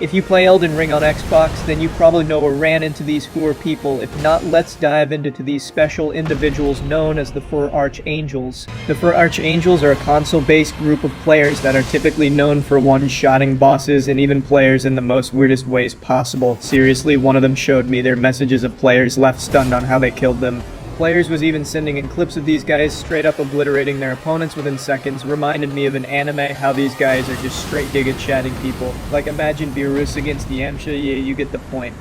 If you play Elden Ring on Xbox, then you probably know or ran into these 4 people. If not, let's dive into these special individuals known as the 4 Archangels. The 4 Archangels are a console-based group of players that are typically known for one-shotting bosses and even players in the most weirdest ways possible. Seriously, one of them showed me their messages of players left stunned on how they killed them. Players was even sending in clips of these guys straight up obliterating their opponents within seconds. Reminded me of an anime, how these guys are just straight giga-chatting people. Like imagine Beerus against Yamcha, yeah, you get the point.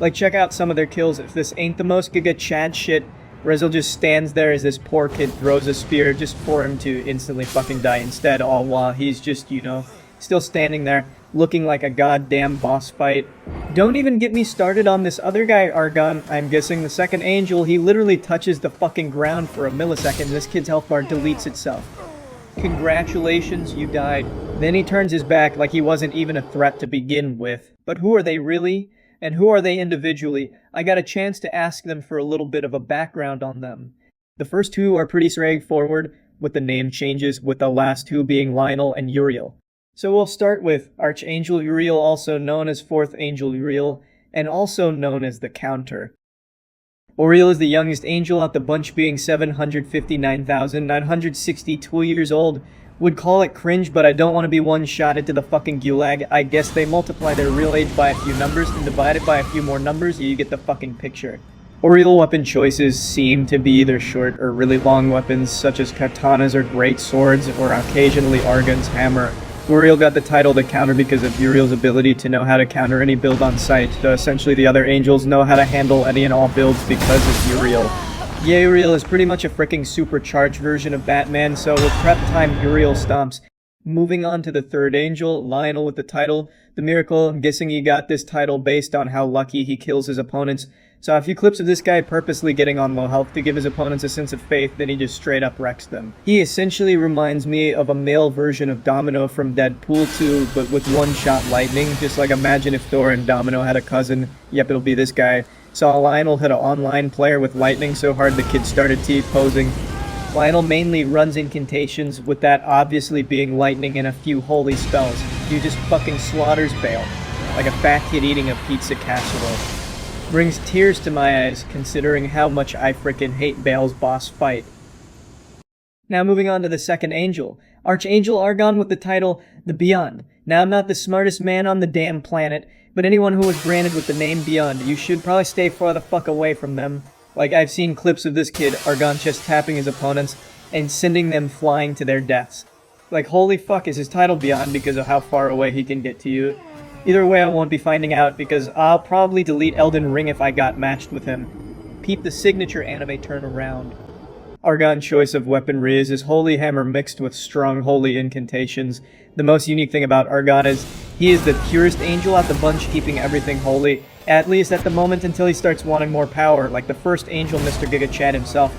Like check out some of their kills. If this ain't the most giga-chat shit, Razel just stands there as this poor kid throws a spear just for him to instantly fucking die instead, all while he's just, you know, still standing there looking like a goddamn boss fight. Don't even get me started on this other guy, Argon. I'm guessing the second angel. He literally touches the fucking ground for a millisecond. This kid's health bar deletes itself. Congratulations, you died. Then he turns his back like he wasn't even a threat to begin with. But who are they really? And who are they individually? I got a chance to ask them for a little bit of a background on them. The first 2 are pretty straightforward, with the name changes, with the last 2 being Lionel and Uriel. So we'll start with Archangel Uriel, also known as 4th Angel Uriel, and also known as the Counter. Uriel is the youngest angel out the bunch, being 759,962 years old. Would call it cringe, but I don't want to be one-shotted to the fucking gulag. I guess they multiply their real age by a few numbers and divide it by a few more numbers, you get the fucking picture. Uriel weapon choices seem to be either short or really long weapons, such as katanas or great swords, or occasionally Argon's hammer. Uriel got the title The Counter because of Uriel's ability to know how to counter any build on sight, so essentially the other angels know how to handle any and all builds because of Uriel. Yeah, Uriel is pretty much a freaking supercharged version of Batman, so with prep time, Uriel stomps. Moving on to the 3rd angel, Lionel with the title The Miracle. I'm guessing he got this title based on how lucky he kills his opponents. Saw a few clips of this guy purposely getting on low health to give his opponents a sense of faith, then he just straight up wrecks them. He essentially reminds me of a male version of Domino from Deadpool 2, but with one-shot lightning. Just like imagine if Thor and Domino had a cousin. Yep, it'll be this guy. Saw Lionel hit an online player with lightning so hard the kid started T-posing. Lionel mainly runs incantations, with that obviously being lightning and a few holy spells. You just fucking slaughters Bale, like a fat kid eating a pizza casserole. Brings tears to my eyes, considering how much I frickin' hate Bale's boss fight. Now moving on to the 2nd angel, Archangel Argon with the title The Beyond. Now I'm not the smartest man on the damn planet, but anyone who was branded with the name Beyond, you should probably stay far the fuck away from them. Like I've seen clips of this kid, Argon just tapping his opponents and sending them flying to their deaths. Like holy fuck, is his title Beyond because of how far away he can get to you? Either way, I won't be finding out because I'll probably delete Elden Ring if I got matched with him. Peep the signature anime turnaround. Argon's choice of weaponry is his holy hammer mixed with strong holy incantations. The most unique thing about Argon is he is the purest angel out the bunch, keeping everything holy, at least at the moment until he starts wanting more power, like the first angel, Mr. Giga Chad himself.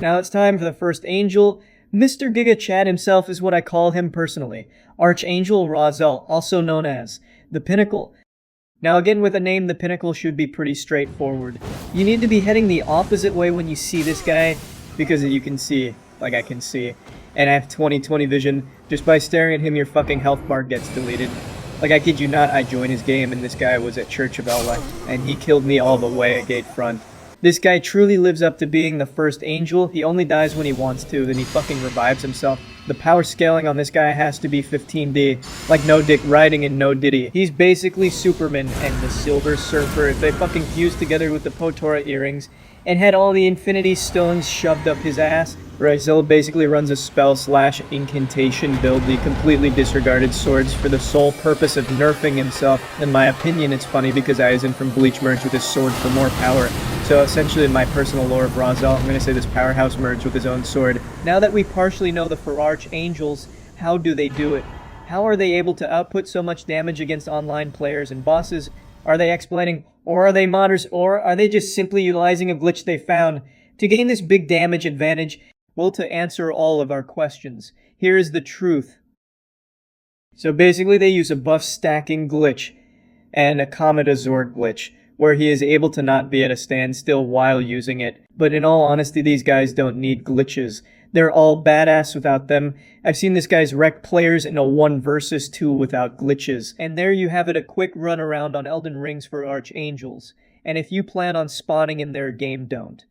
Now it's time for the first angel. Mr. Giga Chad himself is what I call him personally. Archangel Rosel, also known as the Pinnacle. Now again, with a name, the Pinnacle should be pretty straightforward. You need to be heading the opposite way when you see this guy, because you can see, like I can see, and I have 20/20 vision. Just by staring at him, your fucking health bar gets deleted. Like I kid you not, I joined his game and this guy was at Church of Ela, and he killed me all the way at gate front. This guy truly lives up to being the first angel. He only dies when he wants to, then he fucking revives himself. The power scaling on this guy has to be 15D, like No Dick Riding and No Diddy. He's basically Superman and the Silver Surfer if they fucking fused together with the Potora earrings and had all the Infinity Stones shoved up his ass. Razel basically runs a spell/incantation build, the completely disregarded swords for the sole purpose of nerfing himself. In my opinion, it's funny because Aizen from Bleach merged with his sword for more power. So essentially, in my personal lore of Razel, I'm going to say this powerhouse merged with his own sword. Now that we partially know the 4 Archangels, how do they do it? How are they able to output so much damage against online players and bosses? Are they explaining, or are they modders, or are they just simply utilizing a glitch they found to gain this big damage advantage? Well, to answer all of our questions, here is the truth. So basically they use a buff stacking glitch and a Comet Azor glitch, where he is able to not be at a standstill while using it. But in all honesty, these guys don't need glitches. They're all badass without them. I've seen this guy's wreck players in a 1 versus 2 without glitches. And there you have it, a quick run around on Elden Rings for Archangels. And if you plan on spawning in their game, don't.